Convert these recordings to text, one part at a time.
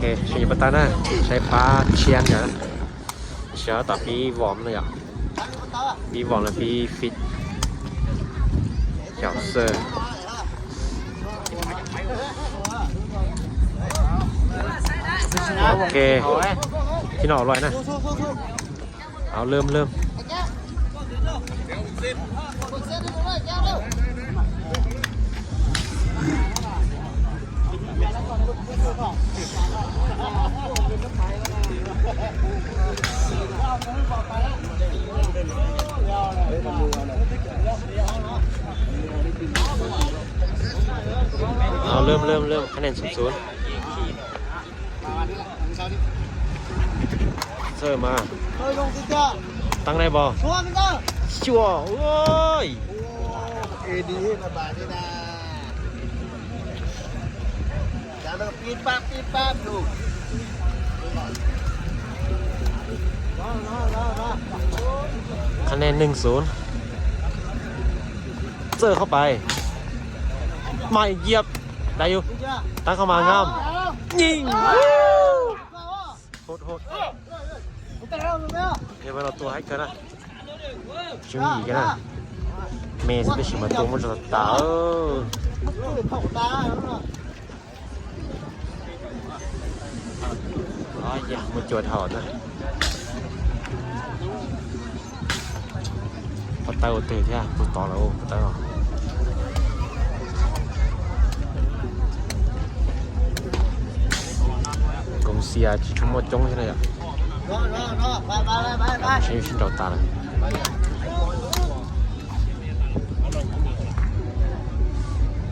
OK，选一不单呢，再把钱呢，小到比王了呀，比王了比 fit， 小色。OK， ที่หน่ออร่อยนะเอาเริ่มเอาเริ่มคะแนน0-0เสิร์ฟมาตั้งได้บอลชัวโอ้ยเอดีนะบาทนี่นะจากนั้นปี๊บดูคะแนน1-0เสิร์ฟเข้าไปมาเหยียบได้อยู่ตั้งเข้ามางามยิงโหดเดี๋ยวเราตัวให้กันนะชิมอีกันนะเมย์จะไปชิมมาตัวมันจะตาอย่ามันจวดถอดนะพอเตาตื่นที่อ่ะตัวต่อแล้วเตา公司啊，只出没中现在呀。先寻找答案。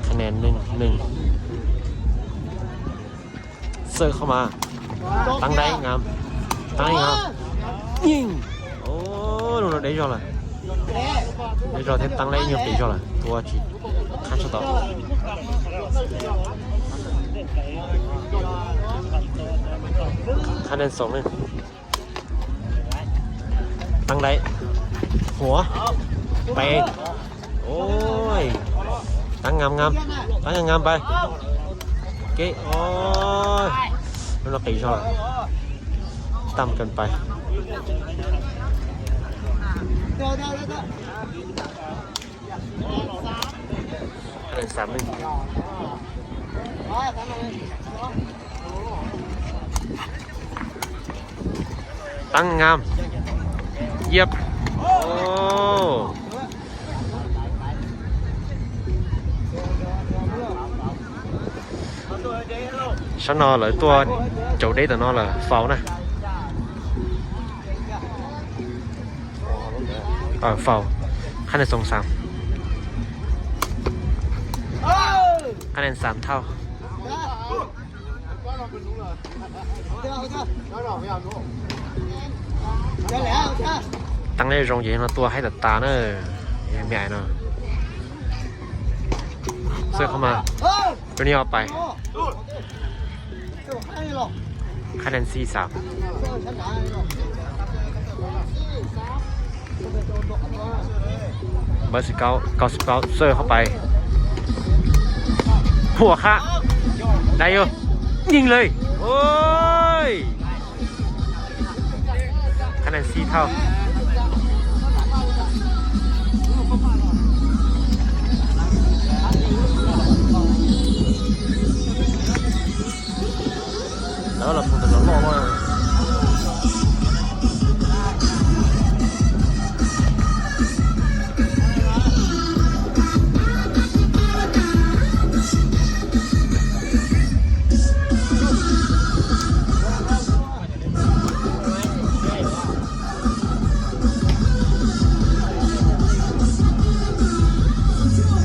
คะแนนหนึ่งเสิร์ฟเข้ามาตั้งได้งามยิงโอ้ดูเราได้จอเลยได้จอเทปตั้งได้ยังได้จอเลยตัวจี看得到คะแนน2-1ตั้งได้หัวไปโอ้ยตั้งงามตั้งงามไปเก๊โอ้ยแล้วเราตีชอบต่ำเกินไปคะแนน3-1ตั้งงามเยียบโอ้ฉันนอนเลยตัวเจ้าได้แต่นอนเลยเฝ้านะเฝ้าคะแนน2-3คะแนน3เท่าตั้งได้รงเย็นมาตัวให้แต่ตาเนอะยังใหญ่เนอะเสื้อเข้ามาตัวนี้เอาไปคะแนน4-3เบอร์99เสื้อเข้าไปหัวค่ะได้อยู่ยิงเลยโอ้ยคะแนน4เท่าแล้วเราคงจะรอว่า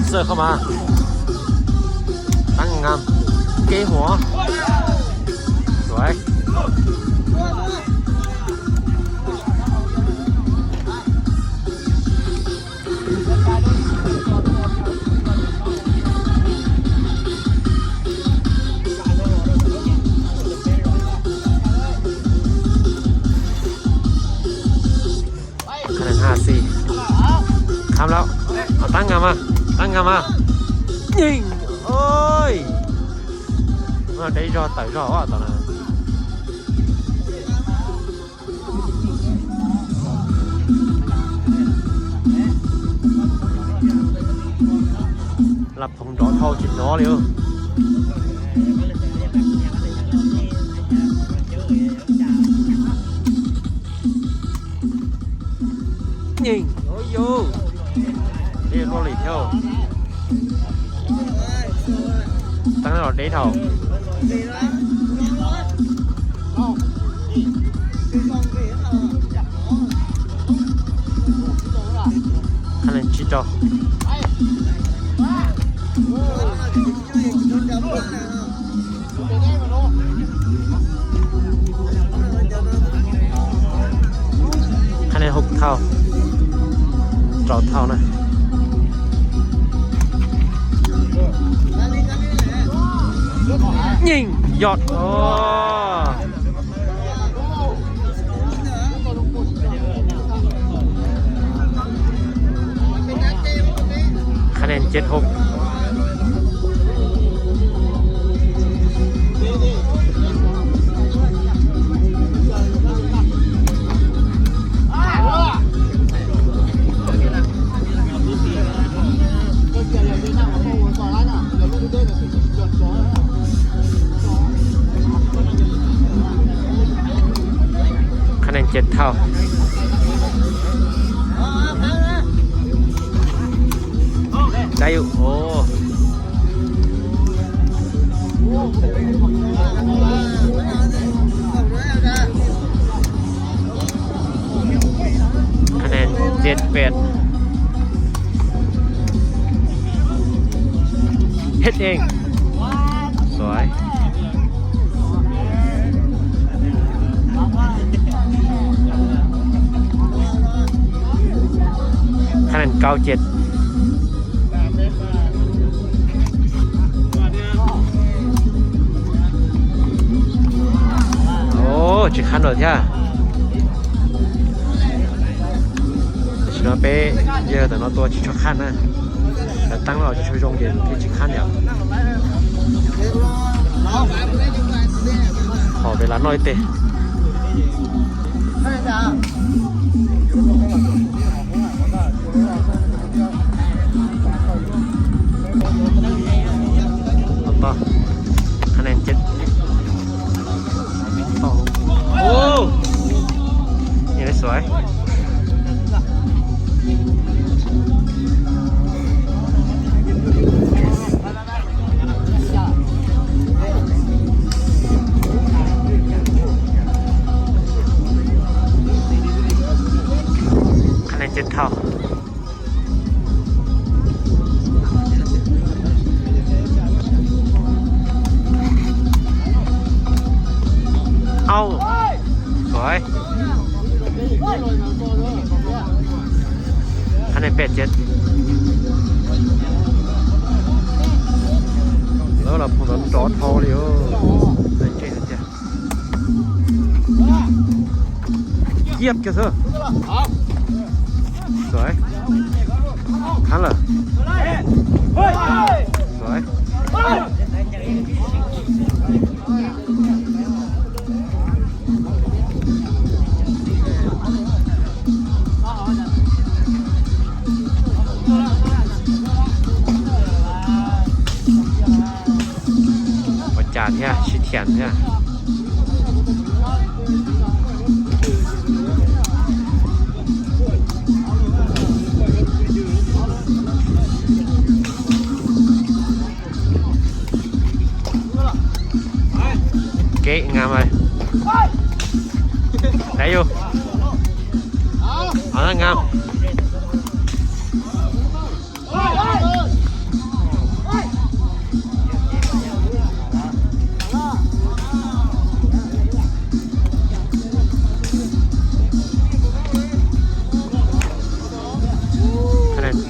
เสิร์ฟเข้ามาตั้งงามเกยหัวสวยคะแนน5-4 ทำแล้วเอาตั้งงามมายิงโอ้ยได้รอต่อยรอว่าตอนนั้น lập phòng đó thâu chỉnh nó liền nhìn ôi vô đi nó lì theo tăng nó đế thầu khả năng chi cho khả năng hụt thao trò thao này nhìn giọtคะแนน76คะแนน7 เท่าได้อยู่โอ้คะแนน7-8เฮ็ดเองสวยคะแนน97chỉ khăn rồi thế à? Chỉ nó bé giờ tụi nó to chỉ cho khăn á, là tăng rồi cho trong điện thì chỉ khăn nhở. Họ về là nói tệ. To, khăn em chết. Ô, nhìn thấy sỏi. Khăn này chết thao. Âu. Rồi. Khăn này bẹt chết. Đó là một tấm tròn thô đi ơ. Đấy chết chưa? Giếp kìa thơ. Rồi. Khăn là. Rồi. Chả thế, chỉ thiện thế. Kệ ngàm rồi. Đấy vô. Ở ngàm.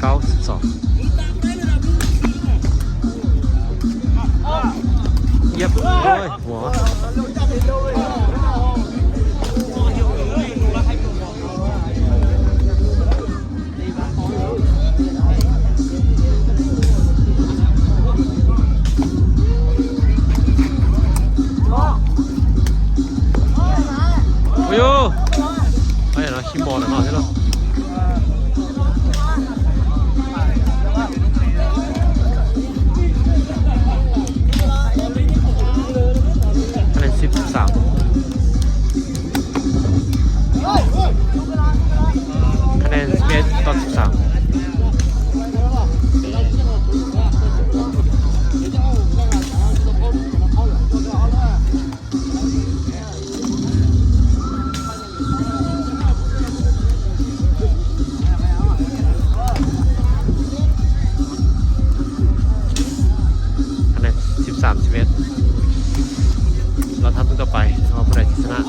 Cao 12 Yep, ôi, wow. Ôi เราทำตัวต่อไปเราผู้ใดที่ชนะ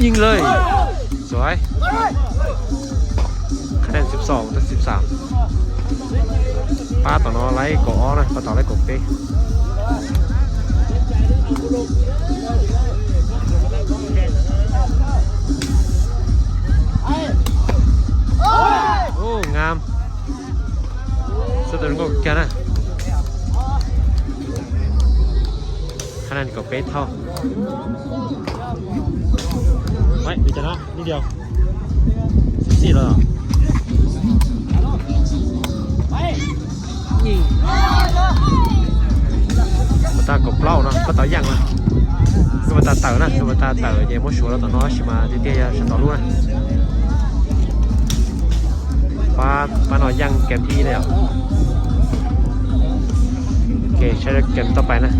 ยิงเลยสวยคะแนน12 ต่อ 13ป้าต่อนอไล่ก่อนะป้าต่อไล่กบเต้โอ้งามสุดยอดก็แกนะคะแนนกบเป๊ะเท่าไว้ดีจังนะนิดเดียว14แล้วเหรอยิงมาตากบเล่านะมาต่อย่างนะคือมาตาเต๋อนะคือมาตาเต๋อเยโมชัวแล้วต่อน้อยชิมาที่เตี้ยฉันต่อรู้นะป้าหน่อยย่างเกมที่เลยอ่ะโอเคใช้เกมต่อไปนะ